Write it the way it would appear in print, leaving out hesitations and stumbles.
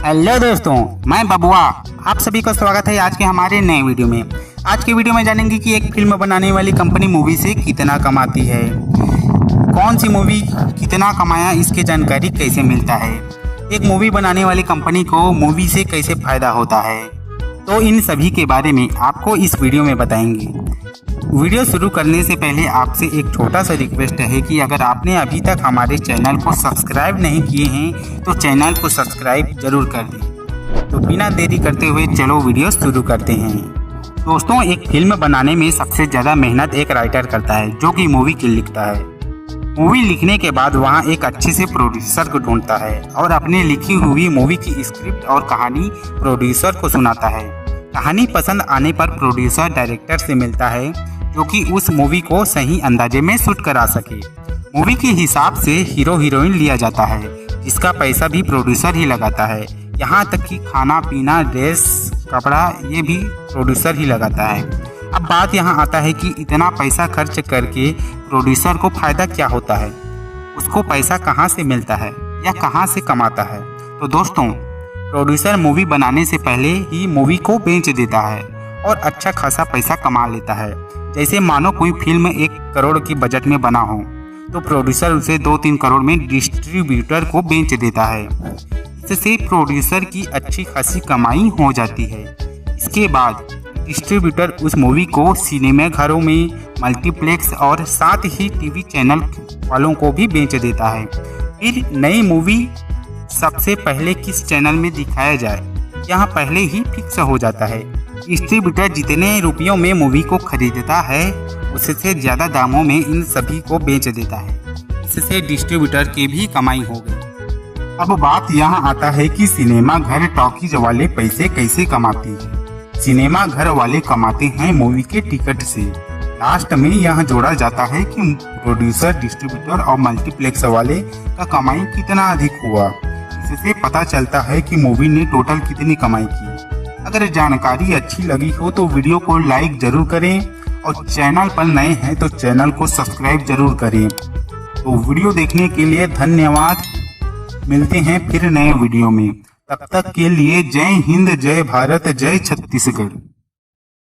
Hello दोस्तों, मैं बबुआ। आप सभी का स्वागत है आज के हमारे नए वीडियो में। आज के वीडियो में जानेंगे कि एक फिल्म बनाने वाली कंपनी मूवी से कितना कमाती है, कौन सी मूवी कितना कमाया, इसकी जानकारी कैसे मिलता है, एक मूवी बनाने वाली कंपनी को मूवी से कैसे फायदा होता है, तो इन सभी के बारे में आपको इस वीडियो में बताएंगे। वीडियो शुरू करने से पहले आपसे एक छोटा सा रिक्वेस्ट है कि अगर आपने अभी तक हमारे चैनल को सब्सक्राइब नहीं किए हैं तो चैनल को सब्सक्राइब जरूर कर दें। तो बिना देरी करते हुए चलो वीडियो शुरू करते हैं। दोस्तों, एक फिल्म बनाने में सबसे ज़्यादा मेहनत एक राइटर करता है जो कि मूवी की लिखता है। मूवी लिखने के बाद वहाँ एक अच्छे से प्रोड्यूसर को ढूंढता है और अपने लिखी हुई मूवी की स्क्रिप्ट और कहानी प्रोड्यूसर को सुनाता है। कहानी पसंद आने पर प्रोड्यूसर डायरेक्टर से मिलता है जो कि उस मूवी को सही अंदाजे में शूट करा सके। मूवी के हिसाब से हीरो हीरोइन लिया जाता है, जिसका पैसा भी प्रोड्यूसर ही लगाता है। यहाँ तक कि खाना पीना, ड्रेस, कपड़ा ये भी प्रोड्यूसर ही लगाता है। अब बात यहाँ आता है कि इतना पैसा खर्च करके प्रोड्यूसर को फायदा क्या होता है, उसको पैसा कहाँ से मिलता है या कहाँ से कमाता है। तो दोस्तों, प्रोड्यूसर मूवी बनाने से पहले ही मूवी को बेच देता है और अच्छा खासा पैसा कमा लेता है। जैसे मानो कोई फिल्म 1 करोड़ की बजट में बना हो तो प्रोड्यूसर उसे 2-3 करोड़ में डिस्ट्रीब्यूटर को बेच देता है। इससे प्रोड्यूसर की अच्छी खासी कमाई हो जाती है। इसके बाद डिस्ट्रीब्यूटर उस मूवी को सिनेमा घरों में, मल्टीप्लेक्स और साथ ही टीवी चैनल वालों को भी बेच देता है। फिर नई मूवी सबसे पहले किस चैनल में दिखाया जाए, यहाँ पहले ही फिक्स हो जाता है। डिस्ट्रीब्यूटर जितने रुपयों में मूवी को खरीदता है उससे ज़्यादा दामों में इन सभी को बेच देता है। इससे डिस्ट्रीब्यूटर की भी कमाई हो गई। अब बात यहाँ आता है कि सिनेमा घर टॉकीज वाले पैसे कैसे कमाते हैं। सिनेमा घर वाले कमाते हैं मूवी के टिकट से। लास्ट में यह जोड़ा जाता है कि प्रोड्यूसर, डिस्ट्रीब्यूटर और मल्टीप्लेक्स वाले का कमाई कितना अधिक हुआ। इससे पता चलता है कि मूवी ने टोटल कितनी कमाई की। अगर जानकारी अच्छी लगी हो तो वीडियो को लाइक जरूर करें और चैनल पर नए हैं तो चैनल को सब्सक्राइब जरूर करें। तो वीडियो देखने के लिए धन्यवाद। मिलते हैं फिर नए वीडियो में। तब तक के लिए जय हिंद, जय भारत, जय छत्तीसगढ़।